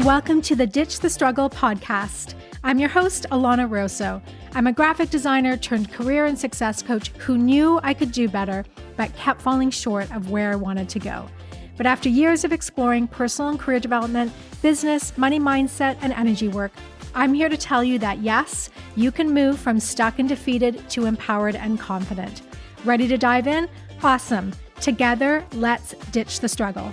Welcome to the Ditch the Struggle podcast. I'm your host, Alana Rosso. I'm a graphic designer turned career and success coach who knew I could do better, but kept falling short of where I wanted to go. But after years of exploring personal and career development, business, money mindset, and energy work, I'm here to tell you that yes, you can move from stuck and defeated to empowered and confident. Ready to dive in? Awesome. Together, let's ditch the struggle.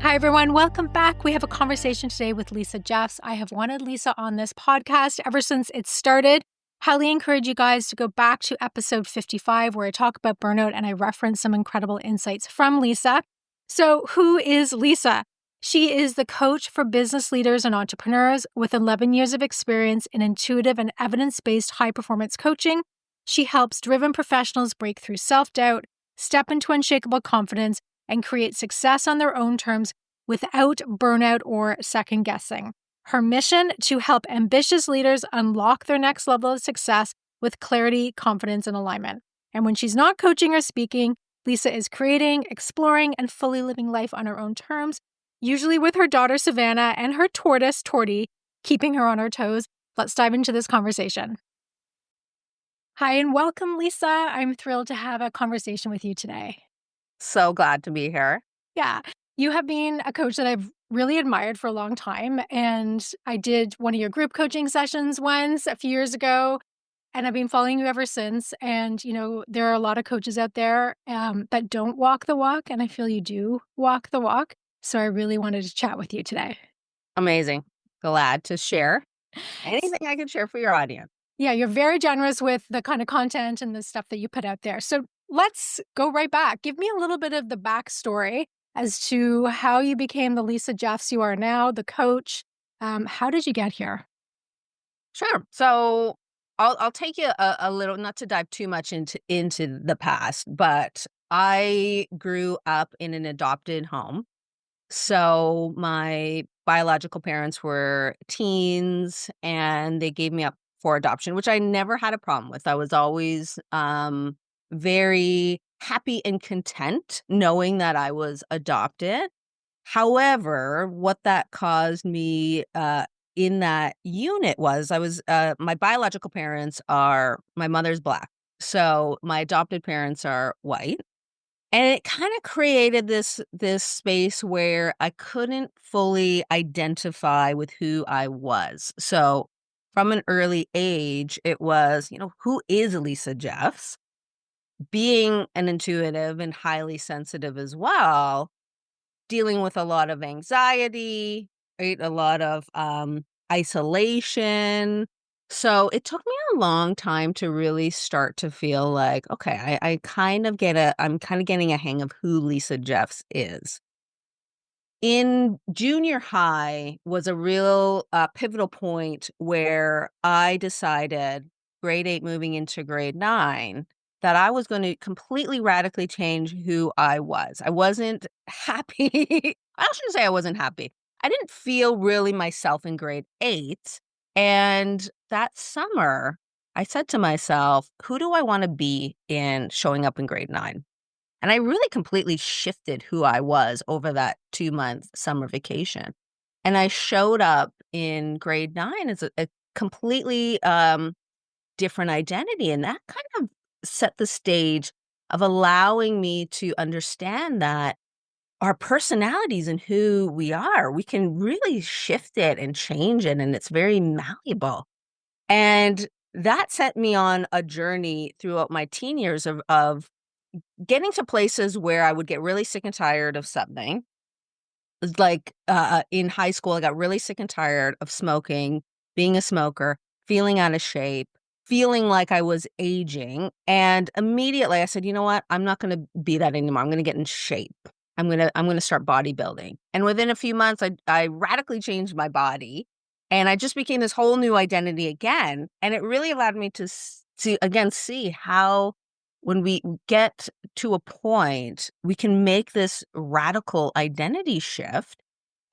Hi, everyone. Welcome back. We have a conversation today with Lisa Jeffs. I have wanted Lisa on this podcast ever since it started. Highly encourage you guys to go back to episode 55, where I talk about burnout and I reference some incredible insights from Lisa. So who is Lisa? She is the coach for business leaders and entrepreneurs with 11 years of experience in intuitive and evidence-based high-performance coaching. She helps driven professionals break through self-doubt, step into unshakable confidence, and create success on their own terms without burnout or second guessing. Her mission to help ambitious leaders unlock their next level of success with clarity, confidence, and alignment. And when she's not coaching or speaking, Lisa is creating, exploring, and fully living life on her own terms, usually with her daughter Savannah and her tortoise Torty keeping her on her toes. Let's dive into this conversation. Hi, and welcome, Lisa. I'm thrilled to have a conversation with you today. So glad to be here. Yeah. You have been a coach that I've really admired for a long time. And I did one of your group coaching sessions once a few years ago, and I've been following you ever since. And, there are a lot of coaches out there that don't walk the walk. And I feel you do walk the walk. So I really wanted to chat with you today. Amazing. Glad to share anything I can share for your audience. Yeah, you're very generous with the kind of content and the stuff that you put out there. So let's go right back. Give me a little bit of the backstory as to how you became the Lisa Jeffs you are now, the coach. How did you get here? Sure. So I'll take you a little, not to dive too much into the past, but I grew up in an adopted home. So my biological parents were teens and they gave me up for adoption, which I never had a problem with. I was always very happy and content knowing that I was adopted. However, what that caused me in that unit was my biological parents my mother's Black. So my adopted parents are white. And it kind of created this space where I couldn't fully identify with who I was. So from an early age, it was, who is Lisa Jeffs? Being an intuitive and highly sensitive as well, dealing with a lot of anxiety, right? A lot of isolation. So it took me a long time to really start to feel like, okay, I'm kind of getting a hang of who Lisa Jeffs is. In junior high was a real pivotal point where I decided, grade 8 moving into grade 9, that I was going to completely radically change who I was. I wasn't happy. I shouldn't say I wasn't happy. I didn't feel really myself in grade 8. And that summer, I said to myself, who do I want to be in showing up in grade 9? And I really completely shifted who I was over that 2-month summer vacation. And I showed up in grade 9 as a completely different identity. And that kind of set the stage of allowing me to understand that our personalities and who we are, we can really shift it and change it. And it's very malleable. And that set me on a journey throughout my teen years of getting to places where I would get really sick and tired of something. Like in high school, I got really sick and tired of smoking, being a smoker, feeling out of shape, feeling like I was aging. And immediately I said, you know what? I'm not going to be that anymore. I'm going to get in shape. I'm going to start bodybuilding. And within a few months, I radically changed my body and I just became this whole new identity again. And it really allowed me to again see how when we get to a point, we can make this radical identity shift.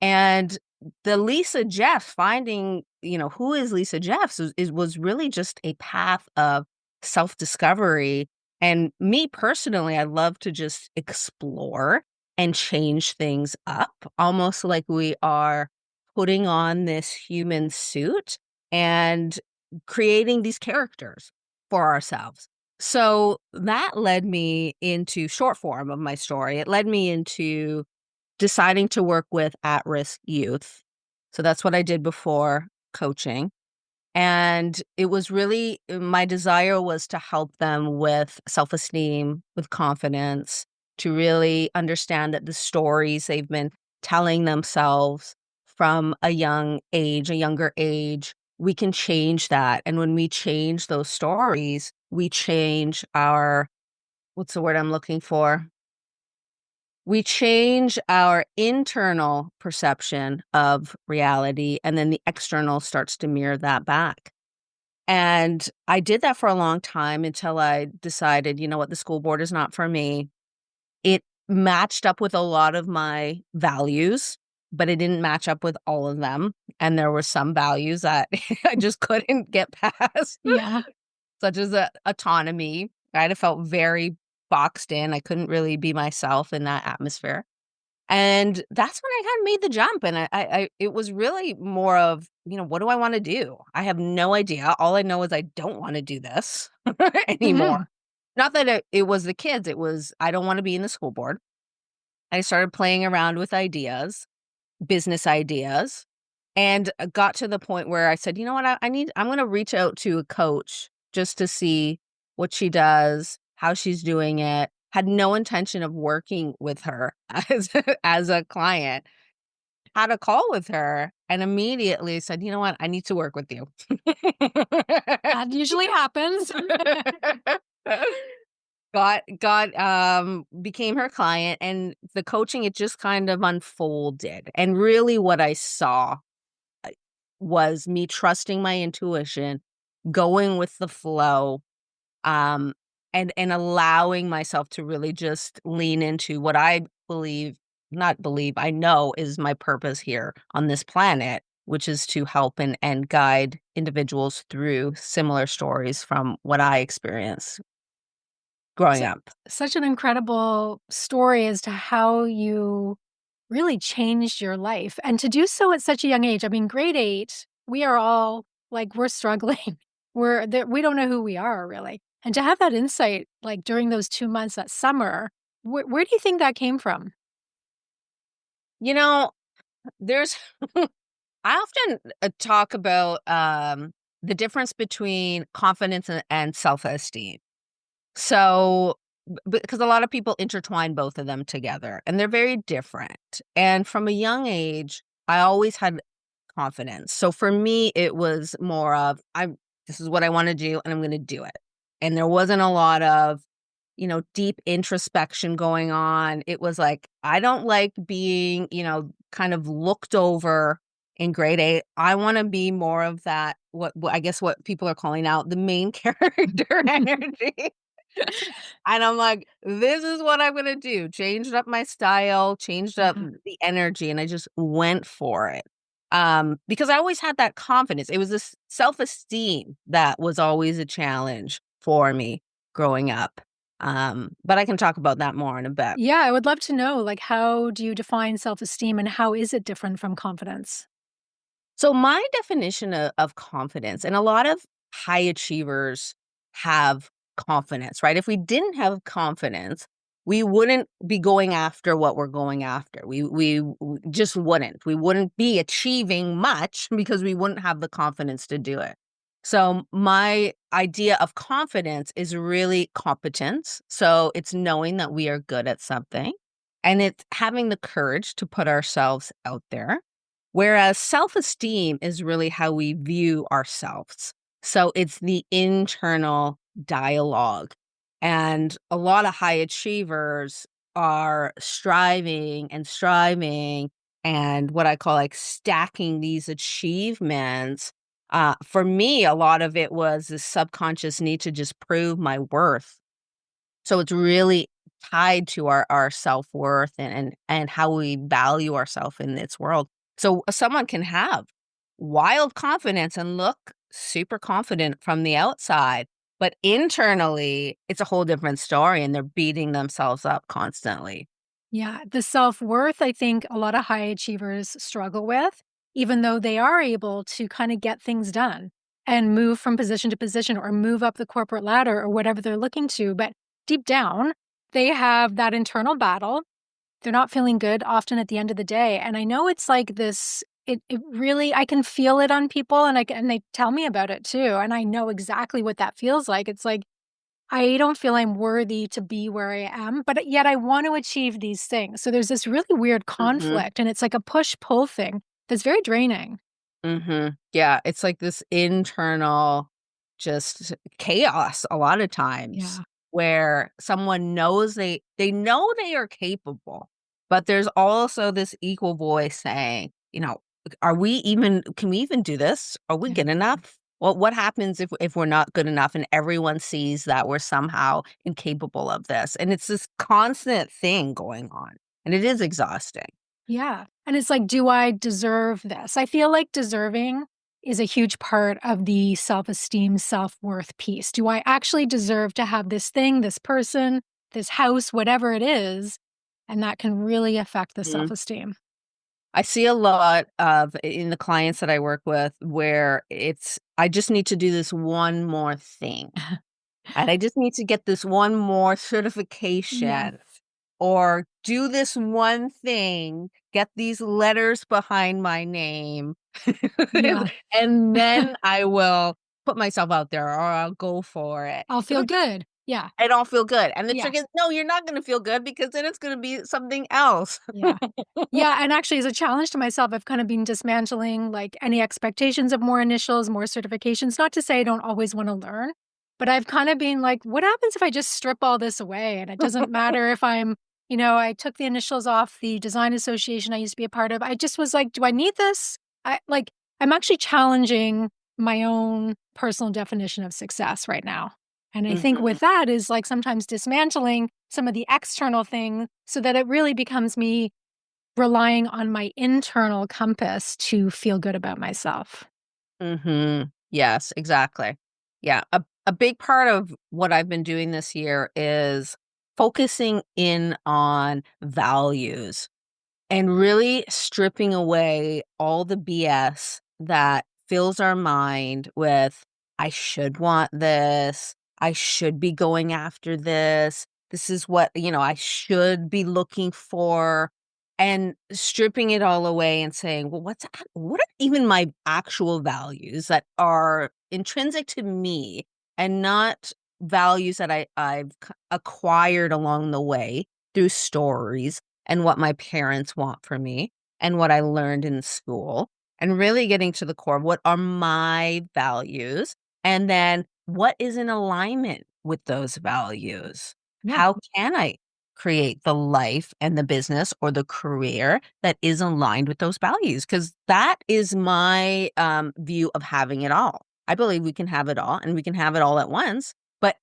And the Lisa Jeff finding who is Lisa Jeffs was really just a path of self-discovery. And me personally, I love to just explore and change things up, almost like we are putting on this human suit and creating these characters for ourselves. So that led me into short form of my story. It led me into deciding to work with at-risk youth. So that's what I did before coaching. And it was really my desire was to help them with self-esteem, with confidence, to really understand that the stories they've been telling themselves from a younger age, we can change that. And when we change those stories, we change our, what's the word I'm looking for? We change our internal perception of reality, and then the external starts to mirror that back. And I did that for a long time until I decided, you know what, the school board is not for me. It matched up with a lot of my values, but it didn't match up with all of them. And there were some values that I just couldn't get past, Yeah. such as autonomy. I felt very boxed in. I couldn't really be myself in that atmosphere. And that's when I kind of made the jump, and it was really more of, what do I wanna do? I have no idea. All I know is I don't wanna do this anymore. Mhm. Not that it was the kids, it was, I don't wanna be in the school board. I started playing around with ideas, business ideas, and got to the point where I said, "You know what? I'm gonna reach out to a coach just to see what she does, how she's doing it." Had no intention of working with her as a client. Had a call with her and immediately said, "You know what? I need to work with you." That usually happens. Became her client, and the coaching, it just kind of unfolded. And really what I saw was me trusting my intuition, going with the flow, um, and allowing myself to really just lean into what I believe, not believe, I know is my purpose here on this planet, which is to help and guide individuals through similar stories from what I experienced growing Su up. Such an incredible story as to how you really changed your life, and to do so at such a young age. I mean, grade 8, we are all, like, we're struggling. We don't know who we are, really, and to have that insight, like, during those 2 months that summer, where do you think that came from? You know, there's I often talk about the difference between confidence and self-esteem. So, because a lot of people intertwine both of them together, and they're very different. And from a young age, I always had confidence. So for me, it was more of, this is what I want to do, and I'm going to do it. And there wasn't a lot of, deep introspection going on. It was like, I don't like being, kind of looked over in grade 8. I want to be more of that, what I guess what people are calling out the main character energy. And I'm like, "This is what I'm gonna do." Changed up my style, changed up Yeah. the energy, and I just went for it. Because I always had that confidence. It was this self-esteem that was always a challenge for me growing up. But I can talk about that more in a bit. Yeah, I would love to know, like, how do you define self-esteem, and how is it different from confidence? So my definition of confidence, and a lot of high achievers have confidence, right? If we didn't have confidence, we wouldn't be going after what we're going after. Just wouldn't. We wouldn't be achieving much because we wouldn't have the confidence to do it. So my idea of confidence is really competence. So it's knowing that we are good at something, and it's having the courage to put ourselves out there. Whereas self-esteem is really how we view ourselves. So it's the internal dialogue. And a lot of high achievers are striving and what I call like stacking these achievements. For me, a lot of it was this subconscious need to just prove my worth. So it's really tied to our self-worth and how we value ourselves in this world. So someone can have wild confidence and look super confident from the outside, but internally, it's a whole different story, and they're beating themselves up constantly. Yeah, the self-worth, I think a lot of high achievers struggle with, even though they are able to kind of get things done and move from position to position or move up the corporate ladder or whatever they're looking to. But deep down, they have that internal battle. They're not feeling good often at the end of the day. And I know it's like this, it really, I can feel it on people and they tell me about it too. And I know exactly what that feels like. It's like, I don't feel I'm worthy to be where I am, but yet I want to achieve these things. So there's this really weird Mhm. conflict, and it's like a push-pull thing that's very draining. Mhm. Yeah, it's like this internal just chaos a lot of times Yeah. where someone knows they know they are capable, but there's also this equal voice saying, "Are we even can we even do this? Are we Yeah. good enough? Well, what happens if we're not good enough and everyone sees that we're somehow incapable of this?" And it's this constant thing going on, and it is exhausting. Yeah. And it's like, do I deserve this? I feel like deserving is a huge part of the self-esteem, self-worth piece. Do I actually deserve to have this thing, this person, this house, whatever it is? And that can really affect the self-esteem. I see a lot of in the clients that I work with where it's, I just need to do this one more thing. And I just need to get this one more Yes. certification or do this one thing, get these letters behind my name. Yeah. And then I will put myself out there or I'll go for it. I'll But feel good. Yeah. I don't feel good. And the Yeah. trick is, no, you're not going to feel good because then it's going to be something else. Yeah. Yeah, and actually as a challenge to myself, I've kind of been dismantling, like, any expectations of more initials, more certifications, not to say I don't always wanna learn, but I've kinda been like, "What happens if I just strip all this away?" And it doesn't matter if I took the initials off the design association I used to be a part of. I just was like, "Do I need this?" I'm actually challenging my own personal definition of success right now. And I think Mhm. with that is, like, sometimes dismantling some of the external thing so that it really becomes me relying on my internal compass to feel good about myself. Mhm. Yes, exactly. Yeah, a big part of what I've been doing this year is focusing in on values. And really stripping away all the BS that fills our mind with, "I should want this. I should be going after this. This is what, I should be looking for." And stripping it all away and saying, "Well, what are even my actual values that are intrinsic to me and not values that I've acquired along the way through stories and what my parents want from me and what I learned in school, and really getting to the core of what are my values, and then what is in alignment with those values? Yeah. How can I create the life and the business or the career that is aligned with those values? Because that is my view of having it all. I believe we can have it all and we can have it all at once, but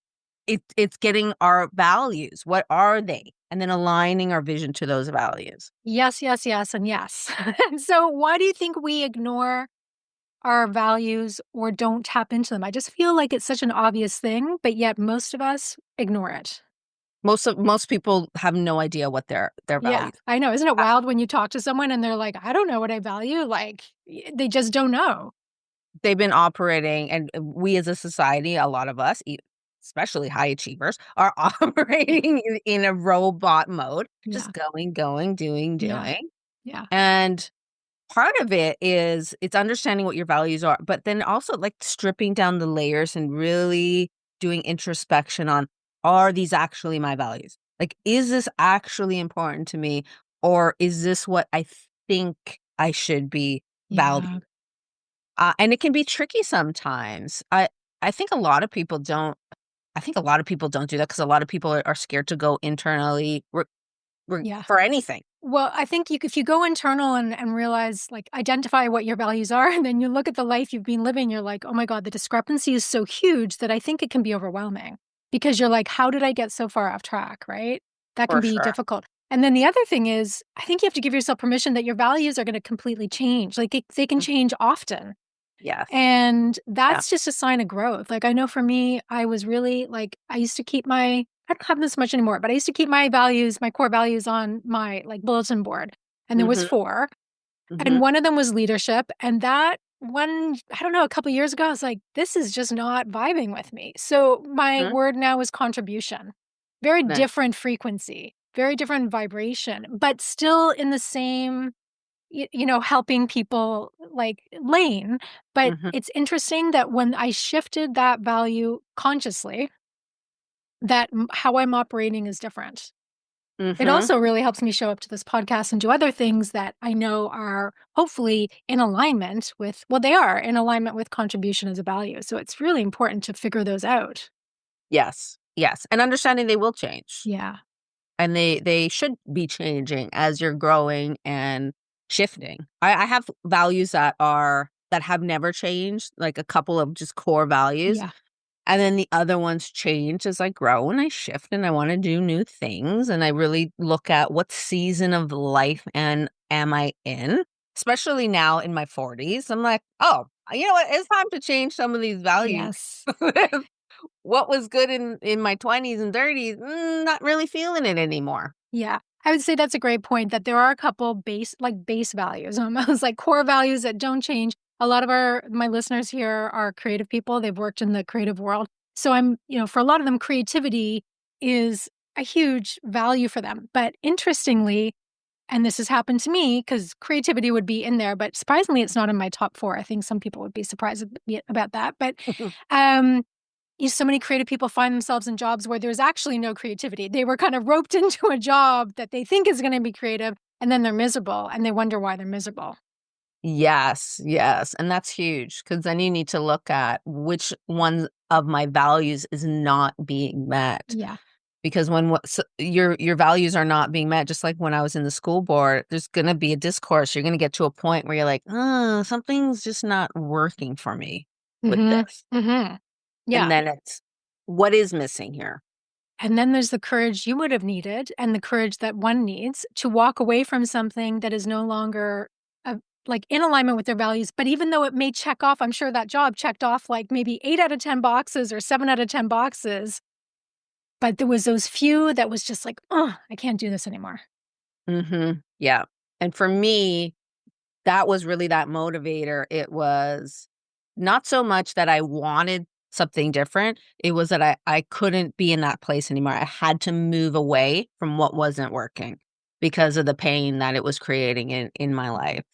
it's getting our values. What are they? And then aligning our vision to those values. Yes, yes, yes, and yes. So why do you think we ignore our values or don't tap into them? I just feel like it's such an obvious thing, but yet most of us ignore it. Most people have no idea what their Yeah, values I know. Isn't it are. wild when you talk to someone and they're like, "I don't know what I value." Like, they just don't know. They've been operating, and we as a society, a lot of us, especially high achievers, are operating in a robot mode, Yeah. just going, going, doing, Yeah. doing. Yeah. And part of it is it's understanding what your values are, but then also, like, stripping down the layers and really doing introspection on, are these actually my values? Like, is this actually important to me, or is this what I think I should be Yeah. valued? And it can be tricky sometimes. I think a lot of people don't I think a lot of people don't do that because a lot of people are scared to go internally Yeah. for anything. Well, I think if you go internal and realize, like, identify what your values are, and then you look at the life you've been living, you're like, oh my God, the discrepancy is so huge that I think it can be overwhelming because you're like, how did I get so far off track? Right. That can For be sure. difficult. And then the other thing is, I think you have to give yourself permission that your values are going to completely change. Like they can Mm, change often. yes. And Yeah. that's just a sign of growth. Like I know for me, I was really like, I used to keep I don't have this much anymore, but I used to keep my values, my core values on my like bulletin board. And there was Mhm, 4. And mhm, one of them was leadership. And that one, I don't know, a couple years ago, I was like, this is just not vibing with me. So my mhm. word now is contribution. Very Nice. different frequency, very different vibration, but still in the same, helping people like lane. But Mhm, it's interesting that when I shifted that value consciously, that how I'm operating is different. It mhm. also really helps me show up to this podcast and do other things that I know are hopefully in alignment with, well, they are in alignment with contribution as a value. So it's really important to figure those out. Yes, yes, and understanding they will change, Yeah. and they should be changing as you're growing and shifting. I have values that have never changed, like a couple of just core values, Yeah. and then the other ones change as I grow and I shift and I wanna do new things, and I really look at what season of life and am I in, especially now in my 40s. I'm like, "Oh, you know what? It's time to change some of these values." Yes. What was good in my 20s and 30s, not really feeling it anymore. Yeah. I would say that's a great point that there are a couple base values, almost like core values that don't change. A lot of my listeners here are creative people. They've worked in the creative world. So for a lot of them, creativity is a huge value for them. But interestingly, and this has happened to me because creativity would be in there, but surprisingly, it's not in my top 4. I think some people would be surprised about that. But um, so many creative people find themselves in jobs where there's actually no creativity. They were kind of roped into a job that they think is going to be creative, and then they're miserable and they wonder why they're miserable. Yes, yes, and that's huge because then you need to look at which one of my values is not being met. Yeah. Because when your values are not being met, just like when I was in the school board, there's gonna be a discourse. You're gonna get to a point where you're like, something's just not working for me with Mhm. this." Mhm. And Yeah. then it's, "What is missing here?" And then there's the courage you would have needed and the courage that one needs to walk away from something that is no longer like in alignment with their values. But even though it may check off, I'm sure that job checked off like maybe 8 out of 10 boxes or 7 out of 10 boxes. But there was those few that was just like, oh, I can't do this anymore. Mhm. Yeah. And for me, that was really that motivator. It was not so much that I wanted something different, it was that I couldn't be in that place anymore. I had to move away from what wasn't working because of the pain that it was creating in my life.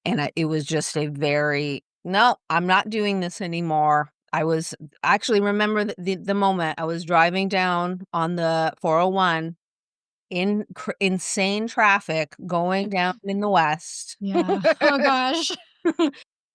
And it was just a very, "No, I'm not doing this anymore." I was actually remember the moment I was driving down on the 401 in insane traffic going down in the West. Yeah. Oh gosh.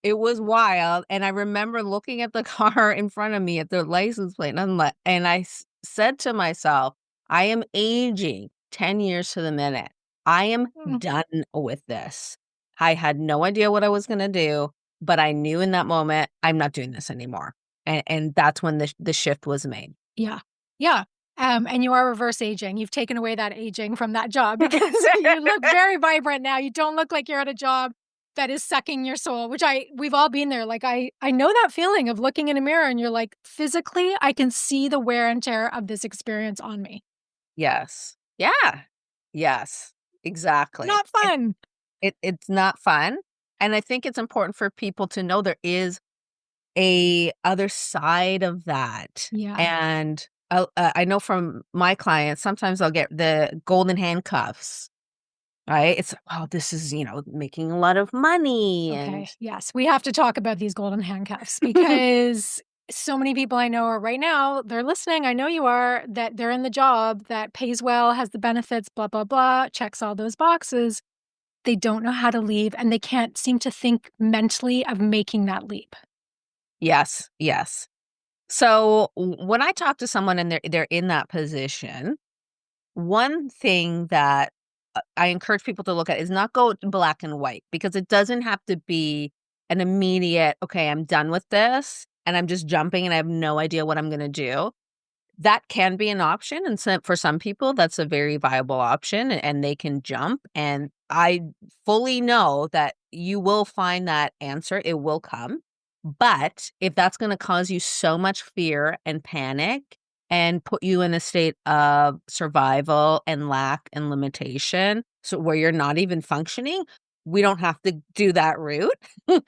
It was wild, and I remember looking at the car in front of me at the license plate, and I'm like, and said to myself, "I am aging 10 years to the minute. I am Mm, done with this." I had no idea what I was gonna do, but I knew in that moment, I'm not doing this anymore, and that's when the shift was made. yeah. Yeah. And you are reverse aging. You've taken away that aging from that job because you look very vibrant now. You don't look like you're at a job that is sucking your soul, which we've all been there. Like I know that feeling of looking in a mirror and you're like, physically, I can see the wear and tear of this experience on me. Yes. Yeah. Yes. Exactly. Not fun. It's not fun, and I think it's important for people to know there is a other side of that, Yeah. and I know from my clients, sometimes I'll get the golden handcuffs, right? It's, "Oh, this is, making a lot of money," and Okay. Yes. We have to talk about these golden handcuffs because so many people I know are right now, they're listening. I know you are, that they're in the job that pays well, has the benefits, blah, blah, blah, checks all those boxes. They don't know how to leave and they can't seem to think mentally of making that leap. Yes, yes. So, when I talk to someone and they're in that position, one thing that, I encourage people to look at is not go black and white because it doesn't have to be an immediate, "Okay, I'm done with this, and I'm just jumping, and I have no idea what I'm gonna do." that can be an option, and for some people, that's a very viable option, and they can jump, and I fully know that you will find that answer, it will come, but if that's gonna cause you so much fear and panic and put you in a state of survival and lack and limitation, so where you're not even functioning, we don't have to do that route.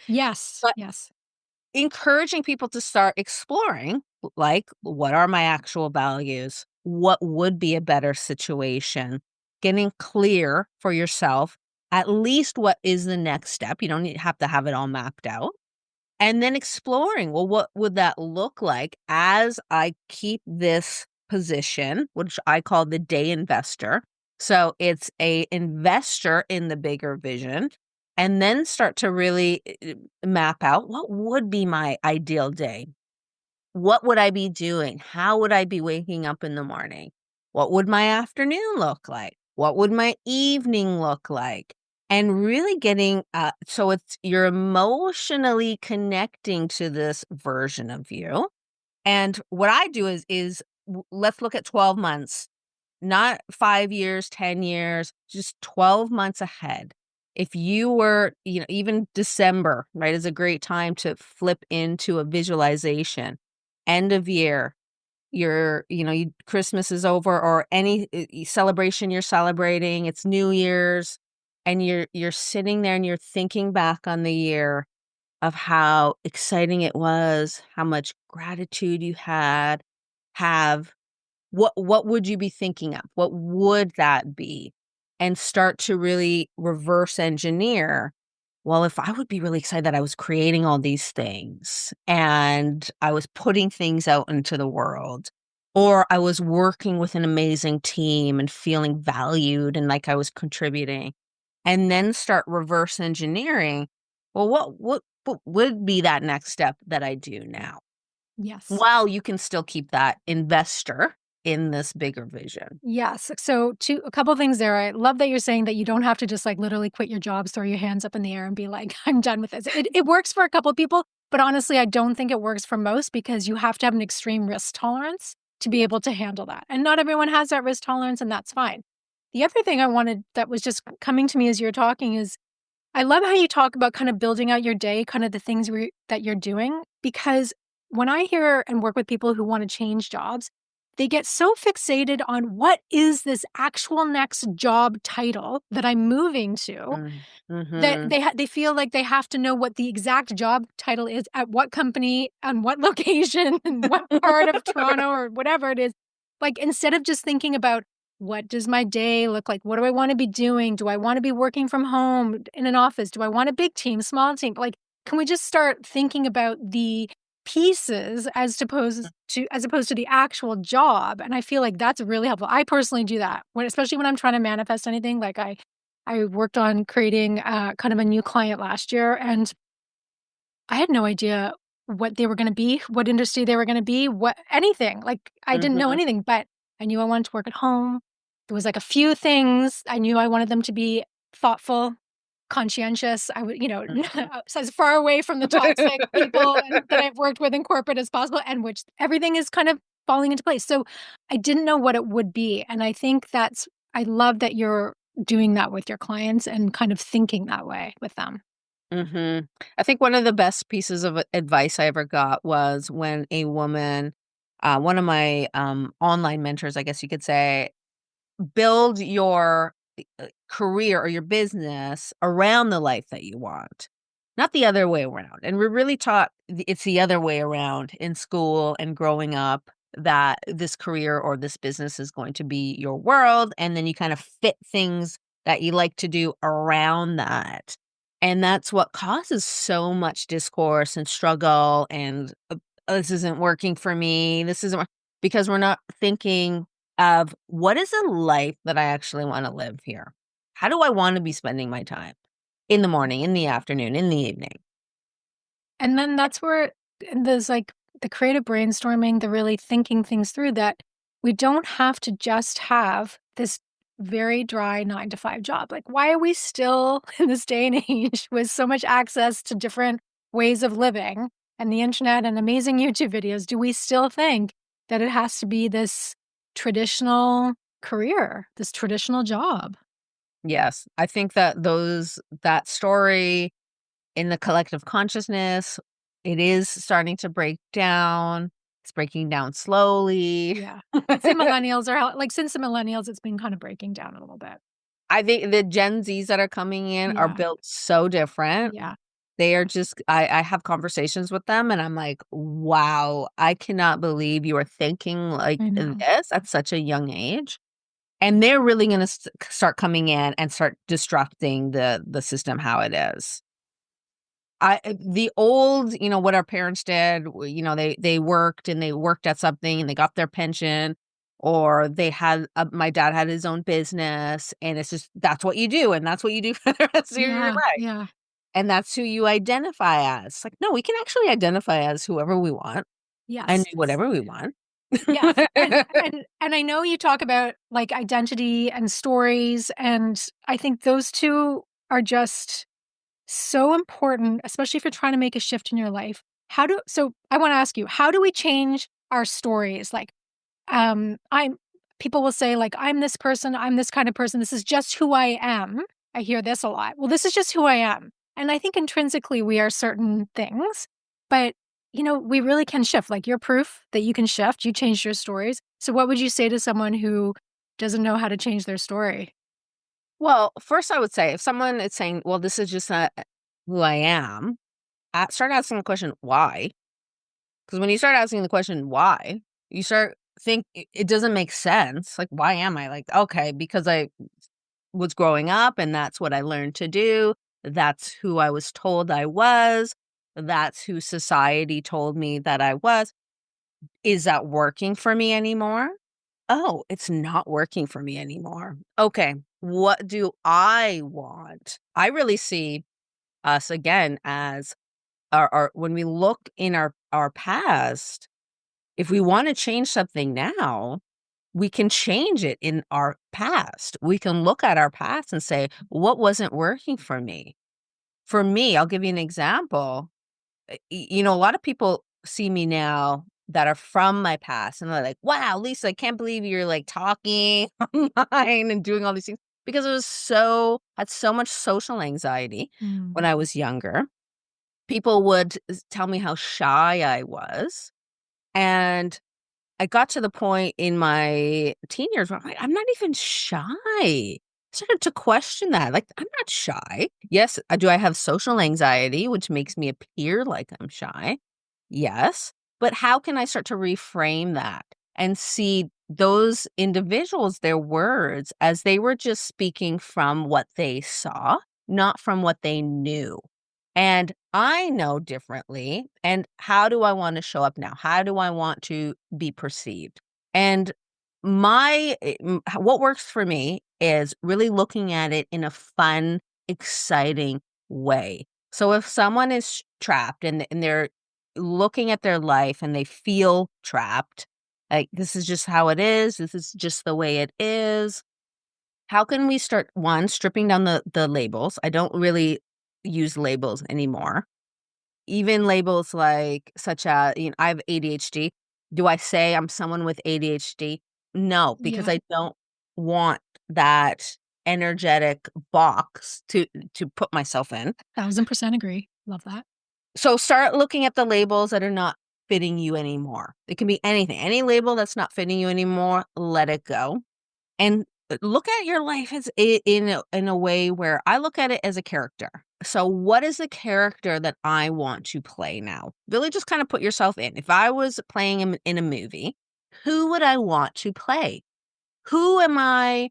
Yes, But yes, encouraging people to start exploring, like, what are my actual values? What would be a better situation? Getting clear for yourself, at least what is the next step. You don't have to have it all mapped out. And then exploring, well, what would that look like as I keep this position, which I call the day investor. So it's a investor in the bigger vision, and then start to really map out what would be my ideal day. What would I be doing? How would I be waking up in the morning? What would my afternoon look like? What would my evening look like? And really getting so it's you're emotionally connecting to this version of you. And what I do is let's look at 12 months, not 5 years, 10 years, just 12 months ahead. If you were, even December, right, is a great time to flip into a visualization. End of year, Christmas is over, or any celebration you're celebrating, it's New Year's, and you're sitting there and you're thinking back on the year of how exciting it was, how much gratitude you have. What would you be thinking of? What would that be? And start to really reverse engineer, well, if I would be really excited that I was creating all these things and I was putting things out into the world, or I was working with an amazing team and feeling valued and like I was contributing, and then start reverse engineering, well, what would be that next step that I do now? yes. While you can still keep that investor in this bigger vision. Yes. So, a couple things there. I love that you're saying that you don't have to just like literally quit your jobs, throw your hands up in the air, and be like, "I'm done with this." It works for a couple people, but honestly, I don't think it works for most because you have to have an extreme risk tolerance to be able to handle that, and not everyone has that risk tolerance, and that's fine. The other thing I wanted that was just coming to me as you're talking is I love how you talk about kind of building out your day, kind of the things that you're doing, because when I hear and work with people who want to change jobs, they get so fixated on what is this actual next job title that I'm moving to that Mhm. they feel like they have to know what the exact job title is at what company, on what location, and what part of Toronto or whatever it is. Like, instead of just thinking about what does my day look like? What do I wanna be doing? Do I wanna be working from home in an office? Do I want a big team, small team? Like, can we just start thinking about the pieces as opposed to the actual job? And I feel like that's really helpful. I personally do that especially when I'm trying to manifest anything. Like I worked on creating kind of a new client last year, and I had no idea what they were going to be, what industry they were going to be, what anything. Like I didn't know Mhm. anything, but I knew I wanted to work at home. There was like a few things I knew I wanted them to be thoughtful, conscientious. I would, Mhm. so as far away from the toxic people that I've worked with in corporate as possible, and which everything is kind of falling into place. So I didn't know what it would be, and I love that you're doing that with your clients and kind of thinking that way with them. Mhm. I think one of the best pieces of advice I ever got was when a woman, one of my, online mentors, I guess you could say, build your career or your business around the life that you want, not the other way around. And we're really taught it's the other way around in school and growing up, that this career or this business is going to be your world. And then you kind of fit things that you like to do around that. And that's what causes so much discourse and struggle. And this isn't working for me. This isn't because we're not thinking of what is a life that I actually wanna live here? How do I wanna be spending my time? In the morning, in the afternoon, in the evening. And then that's where and there's, like, the creative brainstorming, the really thinking things through that we don't have to just have this very dry 9 to 5 job. Like, why are we still in this day and age with so much access to different ways of living and the internet and amazing YouTube videos, do we still think that it has to be this traditional career, this traditional job. Yes, I think that that story in the collective consciousness, it is starting to break down. It's breaking down slowly. Yeah. I'd say millennials are like, since the millennials, it's been kind of breaking down a little bit. I think the Gen Zs that are coming in are Yeah. built so different. Yeah. They are just I have conversations with them and I'm like, "Wow, I cannot believe you are thinking like I know. this at such a young age." And they're really gonna start coming in and start disrupting the system how it is. The old, what our parents did, they worked and they worked at something and they got their pension, or they had my dad had his own business, and it's just that's what you do, and that's what you do for the rest of your Yeah. life, Yeah. and that's who you identify as. Like, no, we can actually identify as whoever we want and Yes. do whatever we want. Yes. And I know you talk about like identity and stories, and I think those two are just so important, especially if you're trying to make a shift in your life. So I want to ask you, how do we change our stories? Like, I'm people will say, like, I'm this person, I'm this kind of person, this is just who I am. I hear this a lot. Well, this is just who I am. And I think intrinsically we are certain things, but we really can shift. Like, you're proof that you can shift. You changed your stories. So what would you say to someone who doesn't know how to change their story? Well, first I would say if someone is saying, "Well, this is just not who I am," start asking the question, "Why?" Because when you start asking the question, "Why?" you start think it doesn't make sense. Like, why am I like, okay, because I was growing up and that's what I learned to do. That's who I was told I was. That's who society told me that I was. Is that working for me anymore? Oh, it's not working for me anymore. Okay, what do I want? I really see us again as our when we look in our past, if we want to change something now, we can change it in our past. We can look at our past and say, what wasn't working for me? For me, I'll give you an example. A lot of people see me now that are from my past and they're like, wow, Lisa, I can't believe you're like talking online and doing all these things because had so much social anxiety Mm. when I was younger. People would tell me how shy I was. And I got to the point in my teen years where I'm like, I'm not even shy. I started to question that. Like, I'm not shy. Yes, do I have social anxiety, which makes me appear like I'm shy? Yes. But how can I start to reframe that and see those individuals, their words, as they were just speaking from what they saw, not from what they knew? And I know differently. And how do I want to show up now? How do I want to be perceived? And what works for me is really looking at it in a fun, exciting way. So if someone is trapped and they're looking at their life and they feel trapped, like this is just how it is, this is just the way it is. How can we start one stripping down the labels? I don't really use labels anymore. Even labels like such as, I have ADHD. Do I say I'm someone with ADHD? No, because Yeah. I don't want that energetic box to put myself in. 1,000% agree. Love that. So start looking at the labels that are not fitting you anymore. It can be anything. Any label that's not fitting you anymore, let it go. And look at your life as in a way where I look at it as a character. So what is the character that I want to play now? Really just kind of put yourself in. If I was playing in a movie, who would I want to play? Who am I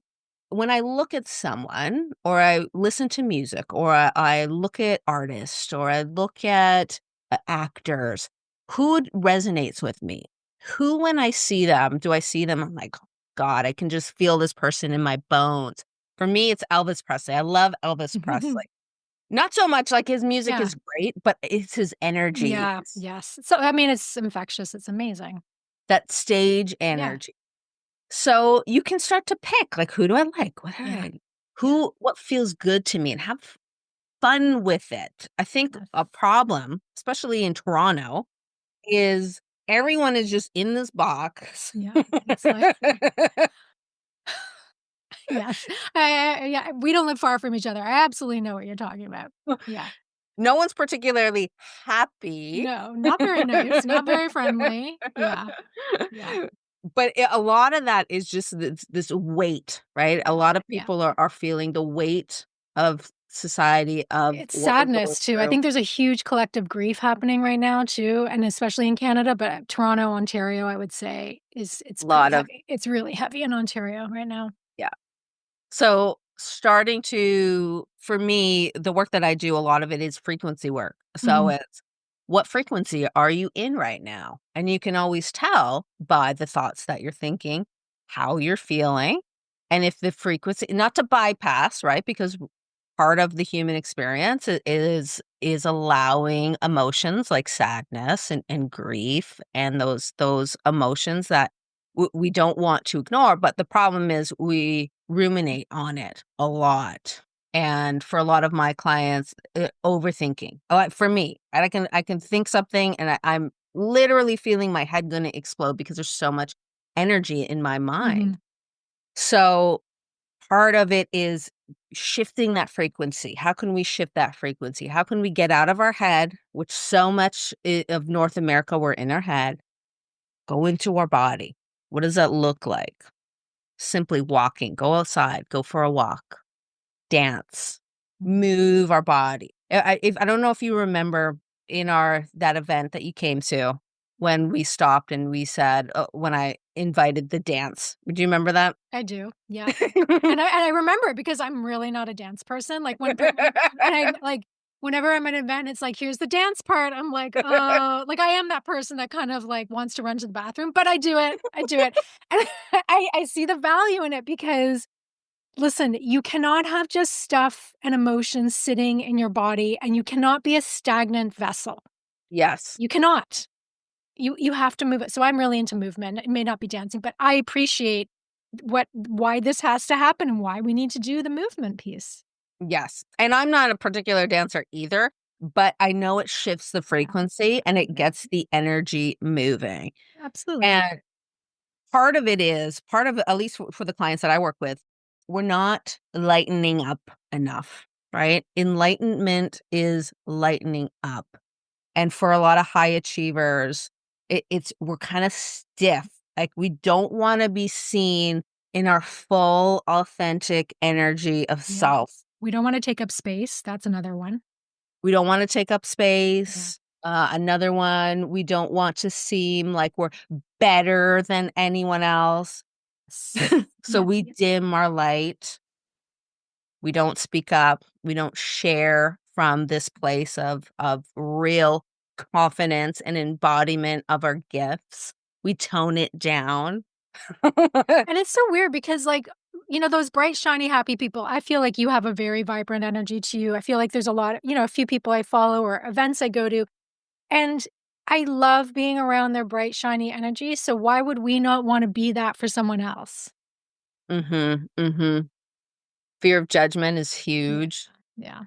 when I look at someone or I listen to music or I look at artists or I look at actors, who resonates with me? Who, when I see them, do I see them? I'm like, God, I can just feel this person in my bones. For me, it's Elvis Presley. I love Elvis Presley. Not so much like his music Yeah. is great, but it's his energy, Yeah. Yes. So, I mean, it's infectious. It's amazing. that stage Yeah. energy. So you can start to pick, like, who do I like? Yeah. Yeah. What feels good to me and have fun with it. I think Yes. a problem, especially in Toronto, is everyone is just in this box. Yeah. It's like, yes. Yeah, we don't live far from each other. I absolutely know what you're talking about. Yeah. No one's particularly happy. No, not very nice, not very friendly. Yeah. Yeah. But a lot of that is just this weight, right? A Yeah. lot of Yeah. people are feeling the weight of society, of It's what we're going sadness too. I through. think there's a huge collective grief happening right now too, and especially in Canada, but Toronto, Ontario, I would say it's A pretty lot of heavy. It's really heavy in Ontario right now. yeah. So starting to for me, the work that I do, a lot of it is frequency work. So Mhm. it's what frequency are you in right now? And you can always tell by the thoughts that you're thinking, how you're feeling, and if the frequency not to bypass, right? Because part of the human experience is allowing emotions like sadness and grief and those emotions that we don't want to ignore, but the problem is we ruminate on it a lot. And for a lot of my clients, overthinking. Like for me, and I can think something and I'm literally feeling my head going to explode because there's so much energy in my mind. Mhm. So part of it is shifting that frequency. How can we shift that frequency? How can we get out of our head, which so much of North America, we're in our head, go into our body? What does that look like? Simply walking, go outside, go for a walk, dance, move our body. I don't know if you remember in that event that you came to when we stopped and we said, when I invited the dance. Do you remember that? I do. Yeah. And I remember it because I'm really not a dance person. Like when I like whenever I'm at an event, it's like, here's the dance part. I'm like, oh, like I am that person that kind of like wants to run to the bathroom, but I do it. I do it. And I see the value in it because listen, you cannot have just stuff and emotions sitting in your body and you cannot be a stagnant vessel. Yes. You cannot. You have to move it. So I'm really into movement. It may not be dancing, but I appreciate why this has to happen and why we need to do the movement piece. Yes, and I'm not a particular dancer either, but I know it shifts the Yeah. frequency and it Yeah. gets the energy moving, Absolutely. and part of it is part of at least for the clients that I work with, we're not lightening up enough, right? Enlightenment is lightening up, and for a lot of high achievers, it's we're kinda stiff, like, we don't wanna be seen in our full, authentic energy of Yeah. self. We don't want to take up space. That's another one. We don't wanna take up Yeah. space. Another one, we don't want to seem like we're better than anyone else. So Yeah. we Yeah. dim our light. We don't speak up. We don't share from this place of real confidence and embodiment of our gifts. We tone it down. And it's so weird because, like, those bright, shiny, happy people, I feel like you have a very vibrant energy to you. I feel like there's a lot of, a few people I follow or events I go to, and I love being around their bright, shiny energy. So why would we not want to be that for someone else? Mhm, mhm. Fear of judgment is Yeah. huge. Yeah.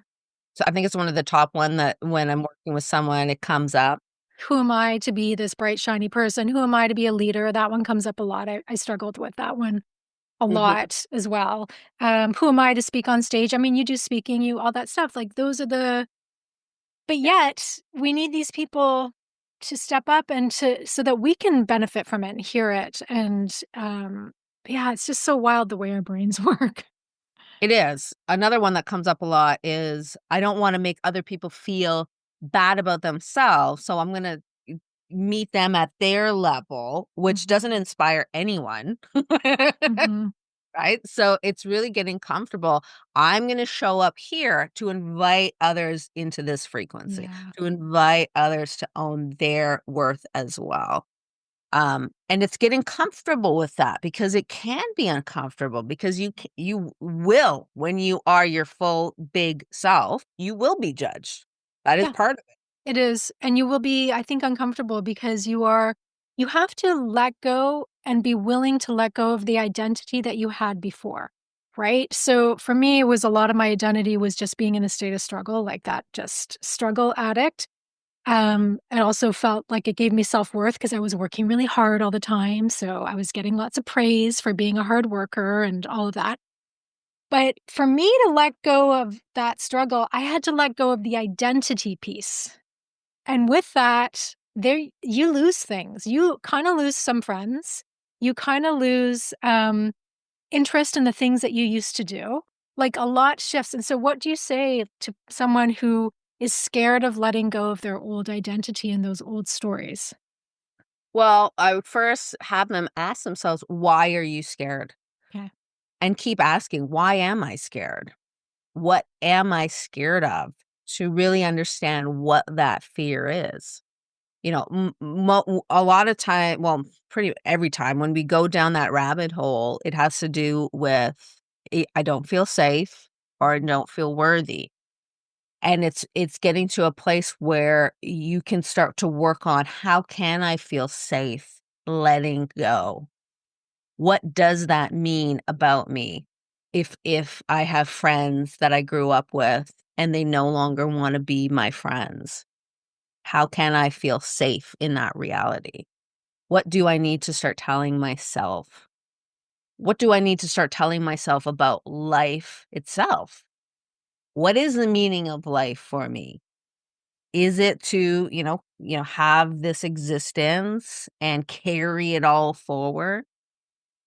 So I think it's one of the top one that when I'm working with someone, it comes up. Who am I to be this bright, shiny person? Who am I to be a leader? That one comes up a lot. I struggled with that one a Mhm. lot as well. Who am I to speak on stage? I mean, you do speaking, all that stuff. Like those are but yet we need these people to step up and so that we can benefit from it and hear it. And yeah, it's just so wild the way our brains work. It is. Another one that comes up a lot is, I don't wanna make other people feel bad about themselves, so I'm gonna meet them at their level, which Mhm. doesn't inspire anyone, Mhm. right? So it's really getting comfortable. I'm gonna show up here to invite others into this frequency, Yeah. to invite others to own their worth as well. And it's getting comfortable with that because it can be uncomfortable because you will when you are your full big self, you will be judged. That is Yeah. part of it. It is, and you will be, I think, uncomfortable because you have to let go and be willing to let go of the identity that you had before, right? So for me, it was a lot of my identity was just being in a state of struggle, like that just struggle addict. It also felt like it gave me self-worth because I was working really hard all the time. So I was getting lots of praise for being a hard worker and all of that. But for me to let go of that struggle, I had to let go of the identity piece. And with that, there you lose things. You kind of lose some friends. You kind of lose interest in the things that you used to do. Like a lot shifts. And so, what do you say to someone who is scared of letting go of their old identity and those old stories? Well, I would first have them ask themselves, "Why are you scared?" Okay. And keep asking, "Why am I scared? What am I scared of?" To really understand what that fear is. You know, a lot of time, well, pretty every time when we go down that rabbit hole, it has to do with, I don't feel safe or I don't feel worthy. And it's getting to a place where you can start to work on, how can I feel safe letting go? What does that mean about me? If I have friends that I grew up with and they no longer wanna be my friends, how can I feel safe in that reality? What do I need to start telling myself? What do I need to start telling myself about life itself? What is the meaning of life for me? Is it to, have this existence and carry it all forward?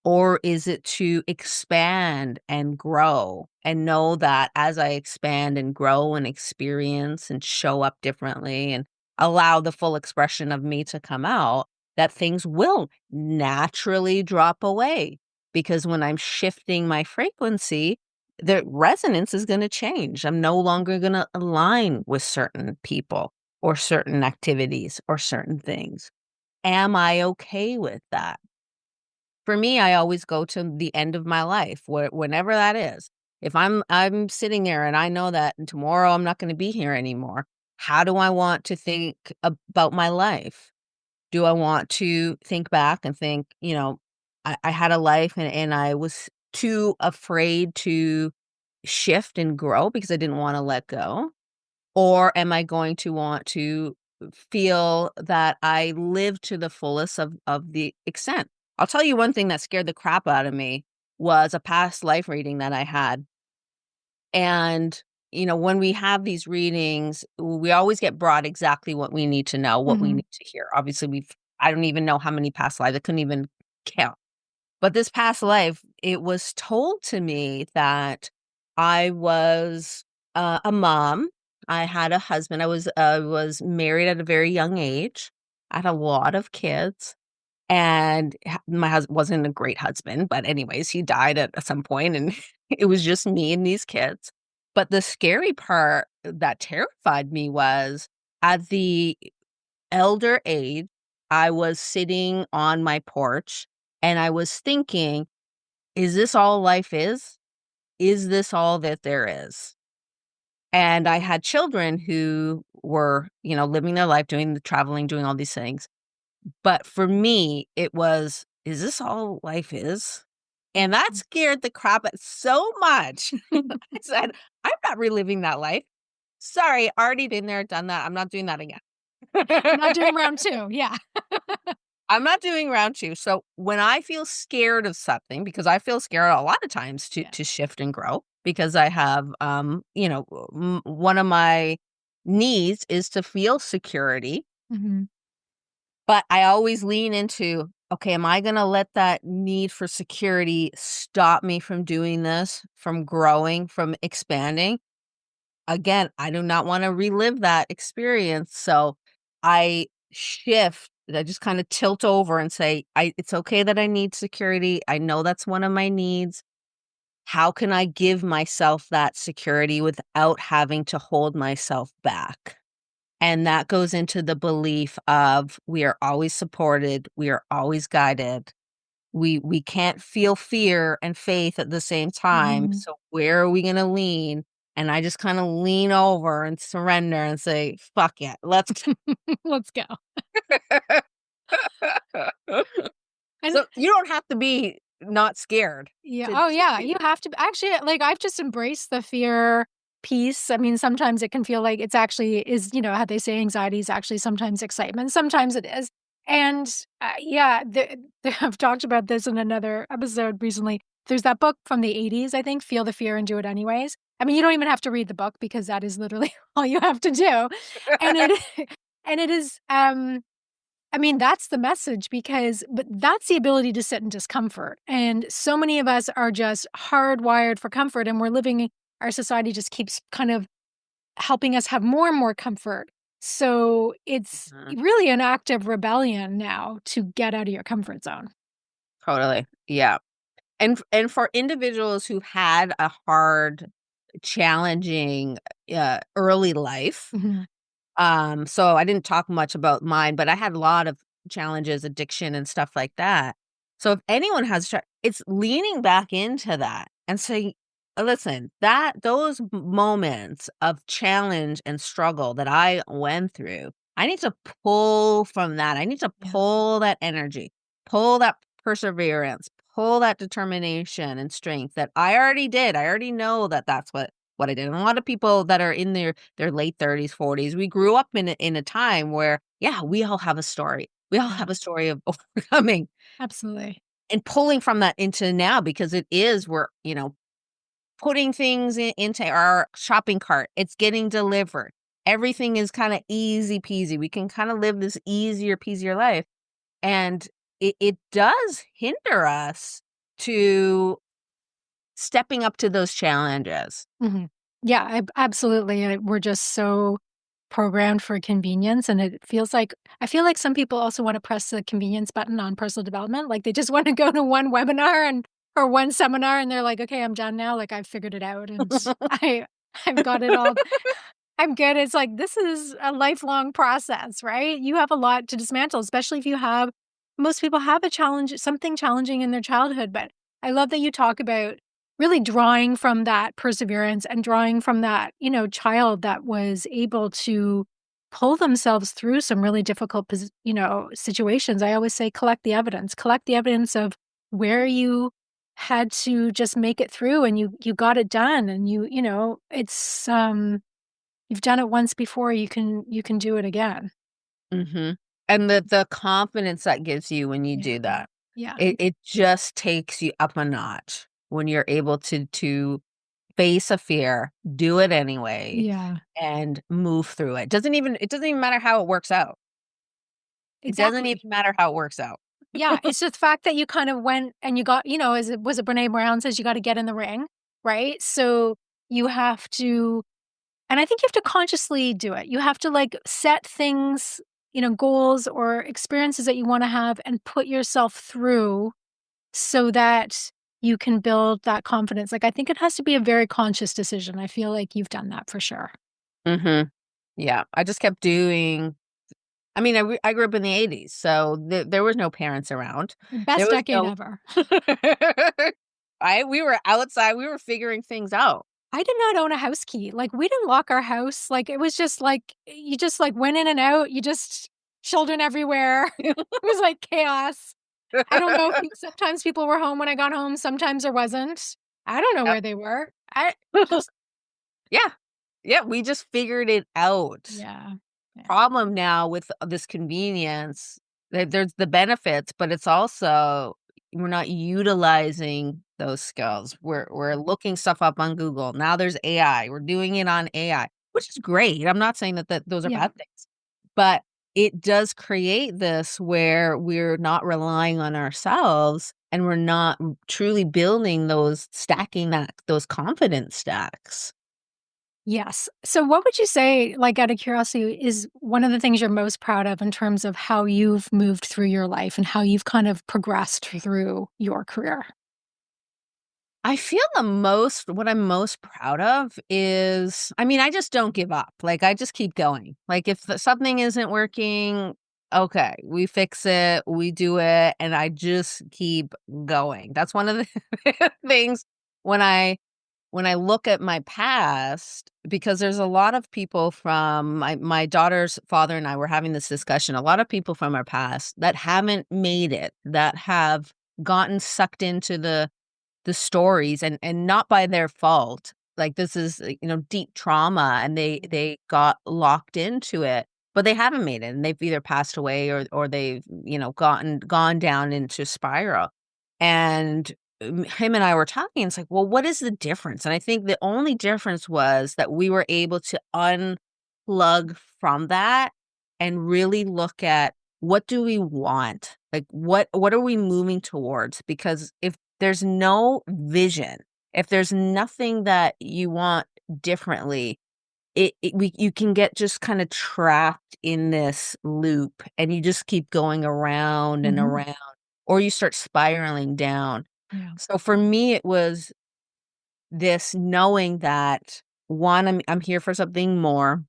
Or is it to expand and grow and know that as I expand and grow and experience and show up differently and allow the full expression of me to come out, that things will naturally drop away? Because when I'm shifting my frequency, the resonance is going to change. I'm no longer going to align with certain people or certain activities or certain things. Am I okay with that? For me, I always go to the end of my life, whenever that is. If I'm sitting there and I know that tomorrow I'm not gonna be here anymore, how do I want to think about my life? Do I want to think back and think, I had a life and I was too afraid to shift and grow because I didn't wanna let go? Or am I going to want to feel that I live to the fullest of the extent? I'll tell you one thing that scared the crap out of me was a past life reading that I had. And, when we have these readings, we always get brought exactly what we need to know, what we Mhm. need to hear. Obviously, I don't even know how many past lives. I couldn't even count. But this past life, it was told to me that I was, a mom. I had a husband. I was married at a very young age. I had a lot of kids, and my husband wasn't a great husband, but anyways, he died at some point, and it was just me and these kids. But the scary part that terrified me was, at the elder age, I was sitting on my porch, and I was thinking, "Is this all life is? Is this all that there is?" And I had children who were, living their life, doing the traveling, doing all these things. But for me, it was, "Is this all life is?" And that scared the crap out so much. I said, "I'm not reliving that life. Sorry, already been there, done that. I'm not doing that again." I'm not doing round two. Yeah. I'm not doing round 2. So when I feel scared of something, because I feel scared a lot of times to Yeah. shift and grow, because I have, one of my needs is to feel security, Mhm. but I always lean into, okay, am I going to let that need for security stop me from doing this, from growing, from expanding? Again, I do not wanna relive that experience, so I shift. I just kinda tilt over and say, It's okay that I need security, I know that's one of my needs. How can I give myself that security without having to hold myself back?" And that goes into the belief of, we are always supported, we are always guided. We can't feel fear and faith at the same time, Mhm. so where are we gonna lean? And I just kinda lean over and surrender and say, "Fuck it, let's Let's go. And So, you don't have to be not scared yeah. to Oh, yeah. do You have to actually, like, I've just embraced the fear peace. I mean, sometimes it can feel like it's actually is, how they say anxiety is actually sometimes excitement. Sometimes it is. And yeah, I've talked about this in another episode recently. There's that book from the 80s, I think, Feel the Fear and Do It Anyways. I mean, you don't even have to read the book because that is literally all you have to do. And it and it is I mean, that's the message but that's the ability to sit in discomfort. And so many of us are just hardwired for comfort, and our society just keeps kind of helping us have more and more comfort. So it's Mhm. really an act of rebellion now to get out of your comfort zone. Totally. Yeah. And for individuals who had a hard, challenging, early life. Mhm. So I didn't talk much about mine, but I had a lot of challenges, addiction and stuff like that. So if anyone has it's leaning back into that and saying, listen, that those moments of challenge and struggle that I went through, I need to pull from that. I need to Yeah. pull that energy, pull that perseverance, pull that determination and strength that I already did. I already know that that's what I did. And a lot of people that are in their late 30s, 40s, we grew up in a time where, yeah, we all have a story. We all Yeah. have a story of overcoming Absolutely. and pulling from that into now because we're, putting things into our shopping cart. It's getting delivered. Everything is kind of easy peasy. We can kind of live this easier peasier life. And it does hinder us to stepping up to those challenges. Mhm. Yeah, absolutely. We're just so programmed for convenience, and I feel like some people also wanna press the convenience button on personal development, like, they just wanna go to one webinar or one seminar, and they're like, "Okay, I'm done now, like, I've figured it out, and I've got it all I'm good." It's like, this is a lifelong process, right? You have a lot to dismantle, especially if most people have something challenging in their childhood, but I love that you talk about really drawing from that perseverance and drawing from that, child that was able to pull themselves through some really difficult, situations. I always say collect the evidence of where you had to just make it through and you got it done and it's you've done it once before, you can do it again. Mhm. And the confidence that gives you when you Yeah. do that, Yeah. it just takes you up a notch when you're able to face a fear, do it anyway, Yeah. and move through it. It doesn't even matter how it works out. It doesn't Exactly. even matter how it works out. Yeah, it's just the fact that you kind of went and you got, was it Brené Brown says you gotta get in the ring, right? So you have to and I think you have to consciously do it. You have to, like, set things, goals or experiences that you wanna have and put yourself through so that you can build that confidence. Like, I think it has to be a very conscious decision. I feel like you've done that for sure. Mhm. Yeah, I just kept doing. I mean, I grew up in the '80s, so there was no parents around. There Best was decade no ever. we were outside, we were figuring things out. I did not own a house key. Like, we didn't lock our house. Like, it was just like you just, like, went in and out. You just children everywhere. It was like chaos. I don't know if sometimes people were home when I got home, sometimes there wasn't. I don't know Yep. where they were. I just Yeah. Yeah, we just figured it out. yeah. Yeah. Problem now with this convenience, there's the benefits, but it's also we're not utilizing those skills. We're looking stuff up on Google. Now there's AI. We're doing it on AI, which is great. I'm not saying that those are Yeah. bad things. But it does create this where we're not relying on ourselves and we're not truly building those confidence stacks. Yes. So what would you say, like, out of curiosity, is one of the things you're most proud of in terms of how you've moved through your life and how you've kind of progressed through your career? I feel what I'm most proud of is, I mean, I just don't give up. Like, I just keep going. Like, if something isn't working, okay, we fix it, we do it, and I just keep going. That's one of the things when I look at my past, because there's a lot of people from my daughter's father and I were having this discussion. A lot of people from our past that haven't made it, that have gotten sucked into the stories and not by their fault. like this is, deep trauma, and they Mhm. they got locked into it, but they haven't made it, and they've either passed away or they've, gone down into spiral. And him and I were talking, it's like, well, what is the difference? And I think the only difference was that we were able to unplug from that and really look at, what do we want? Like, what are we moving towards? Because if there's no vision, if there's nothing that you want differently, you can get just kind of trapped in this loop, and you just keep going around and Mhm. around, or you start spiraling down. Yeah. So for me, it was this knowing that, one, I'm here for something more.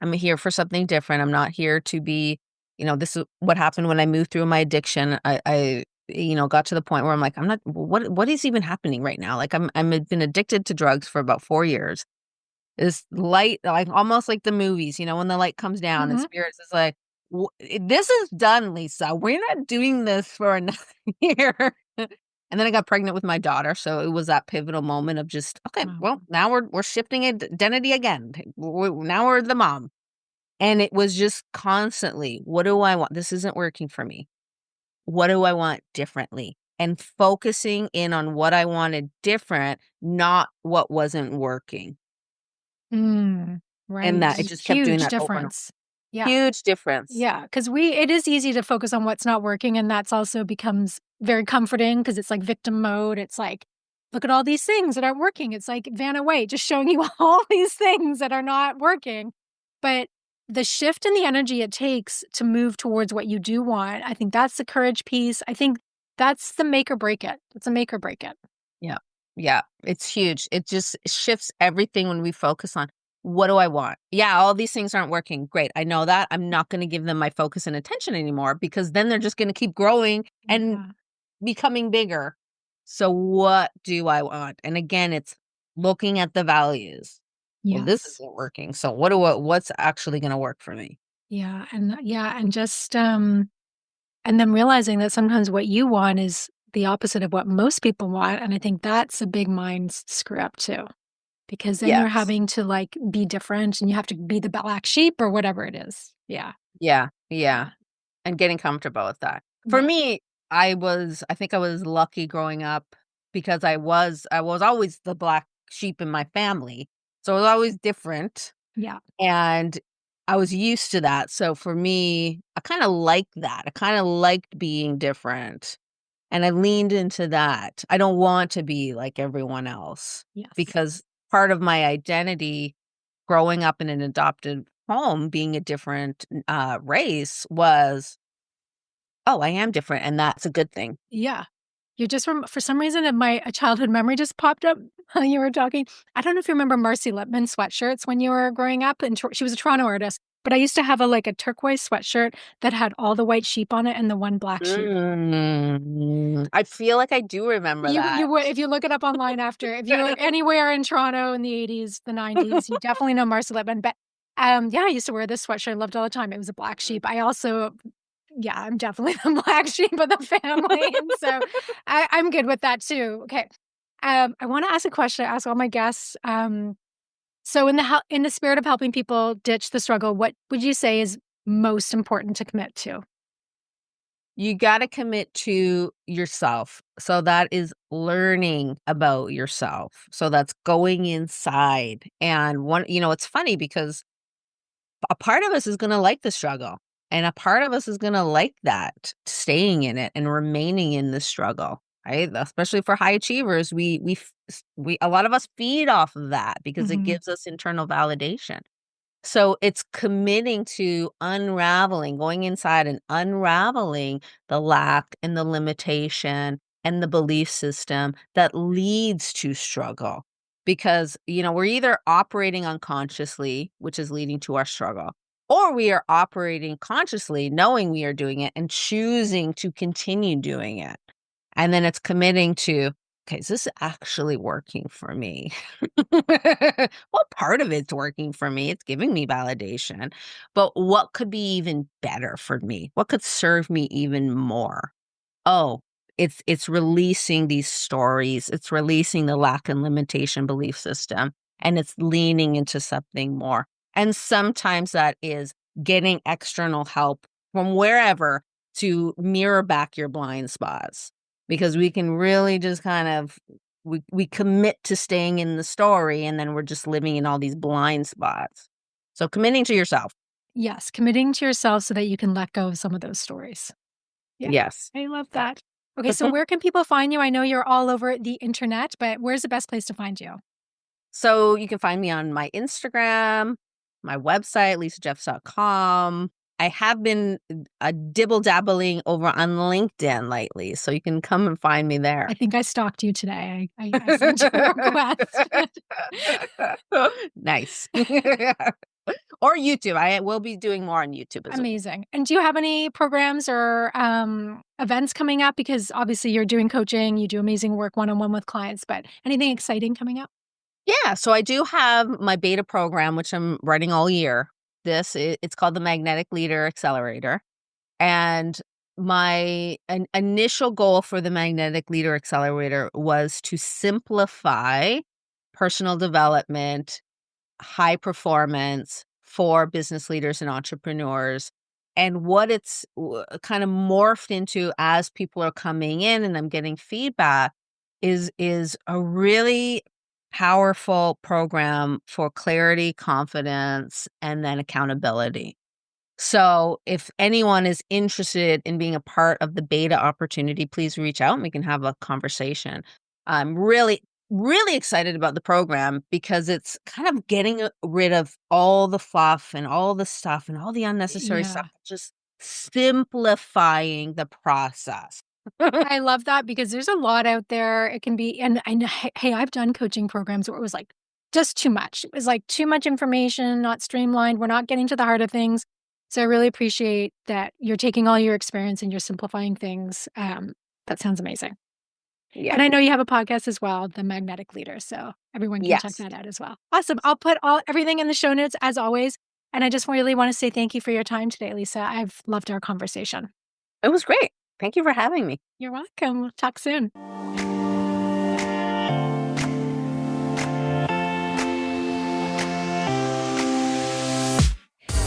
I'm here for something different. I'm not here to be, this is what happened when I moved through my addiction. I got to the point where I'm like, I'm not, what is even happening right now? Like, I'm been addicted to drugs for about 4 years. This light, like almost like the movies, when the light comes down and Mhm. spirits is like, this is done, Lisa. We're not doing this for another year. And then I got pregnant with my daughter, so it was that pivotal moment of just, okay, Wow. well, now we're shifting identity again. Now we're the mom. And it was just constantly, what do I want? This isn't working for me. What do I want differently? And focusing in on what I wanted different, not what wasn't working. Mm, And right. that it just kept doing Huge that over and over. difference. Yeah. Huge difference. Yeah, because it is easy to focus on what's not working, and that's also becomes very comforting because it's like victim mode. It's like, look at all these things that aren't working. It's like Vanna White just showing you all these things that are not working. But the shift in the energy it takes to move towards what you do want, I think that's the courage piece. I think that's the make or break it. It's a make or break it. Yeah. Yeah. It's huge. It just shifts everything when we focus on, what do I want? Yeah, all these things aren't working. Great. I know that. I'm not going to give them my focus and attention anymore, because then they're just going to keep growing and Yeah. becoming bigger. So what do I want? And again, it's looking at the values. Well, this Yes. isn't working. So what's actually going to work for me? And just and then realizing that sometimes what you want is the opposite of what most people want, and I think that's a big mind screw up too, because then you're Yes. having to, like, be different and you have to be the black sheep or whatever it is. Yeah, Yeah. Yeah. yeah, And getting comfortable with that. For yeah, me, I think I was lucky growing up, because I was always the black sheep in my family. So it was always different, yeah, and I was used to that. So for me, I kind of liked that. I kind of liked being different, and I leaned into that. I don't want to be like everyone else, yes, because part of my identity growing up in an adopted home, being a different race, was, oh, I am different, and that's a good thing. yeah. You're just for some reason, a childhood memory just popped up while you were talking. I don't know if you remember Marcy Lipman sweatshirts when you were growing up, and she was a Toronto artist, but I used to have a turquoise sweatshirt that had all the white sheep on it and the one black sheep. I feel like I do remember You that. would if you look it up online after. If you're anywhere in Toronto in the '80s, the '90s, you definitely know Marcy Lippman, but, yeah, I used to wear this sweatshirt, I loved it all the time. It was a black sheep. I also yeah, I'm definitely the black sheep of the family, and so I'm good with that too. Okay, I wanna ask a question I ask all my guests, so in the spirit of helping people ditch the struggle, what would you say is most important to commit to? You gotta commit to yourself. So that is learning about yourself. So that's going inside. And it's funny, because a part of us is gonna like the struggle, and a part of us is gonna like that, staying in it and remaining in the struggle, right? Especially for high achievers, we a lot of us feed off of that because it Mhm. gives us internal validation. So it's committing to unraveling, going inside and unraveling the lack and the limitation and the belief system that leads to struggle. Because, we're either operating unconsciously, which is leading to our struggle, or we are operating consciously, knowing we are doing it and choosing to continue doing it. And then it's committing to, okay, is this actually working for me? What part of it's working for me? It's giving me validation. But what could be even better for me? What could serve me even more? Oh, it's releasing these stories, it's releasing the lack and limitation belief system, and it's leaning into something more. And sometimes that is getting external help from wherever to mirror back your blind spots, because we can really just kind of we commit to staying in the story, and then we're just living in all these blind spots. So committing to yourself. Yes, committing to yourself so that you can let go of some of those stories. Yeah, Yes. I love that. Okay, so where can people find you? I know you're all over the internet, but where's the best place to find you? So you can find me on my Instagram, my website, lisajeffs.com. I have been dibble-dabbling over on LinkedIn lately, so you can come and find me there. I think I stalked you today. I sent you a request. Nice. Or YouTube. I will be doing more on YouTube as well. Amazing. And do you have any programs or events coming up? Because obviously you're doing coaching, you do amazing work one-on-one with clients, but anything exciting coming up? Yeah, so I do have my beta program, which I'm running all year. It's called the Magnetic Leader Accelerator. And my initial goal for the Magnetic Leader Accelerator was to simplify personal development, high performance for business leaders and entrepreneurs. And what it's kind of morphed into as people are coming in and I'm getting feedback is a really powerful program for clarity, confidence, and then accountability. So if anyone is interested in being a part of the beta opportunity, please reach out and we can have a conversation. I'm really, really excited about the program because it's kind of getting rid of all the fluff and all the stuff and all the unnecessary Yeah. stuff, just simplifying the process. I love that because there's a lot out there. It can be, and I know, hey, I've done coaching programs where it was like just too much. It was like too much information, not streamlined. We're not getting to the heart of things. So I really appreciate that you're taking all your experience and you're simplifying things. That sounds amazing. Yeah. And I know you have a podcast as well, The Magnetic Leader. So everyone can check Yes. that out as well. Awesome. I'll put everything in the show notes as always. And I just really want to say thank you for your time today, Lisa. I've loved our conversation. It was great. Thank you for having me. You're welcome. We'll talk soon.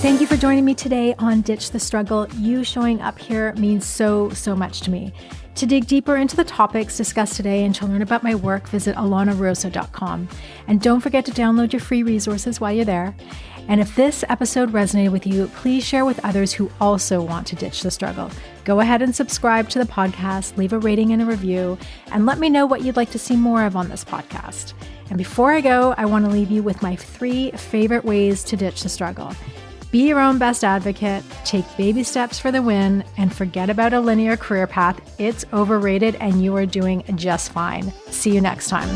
Thank you for joining me today on Ditch the Struggle. You showing up here means so, so much to me. To dig deeper into the topics discussed today and to learn about my work, visit alanarosa.com. And don't forget to download your free resources while you're there. And if this episode resonated with you, please share with others who also want to ditch the struggle. Go ahead and subscribe to the podcast, leave a rating and a review, and let me know what you'd like to see more of on this podcast. And before I go, I want to leave you with my 3 favorite ways to ditch the struggle. Be your own best advocate, take baby steps for the win, and forget about a linear career path. It's overrated and you are doing just fine. See you next time.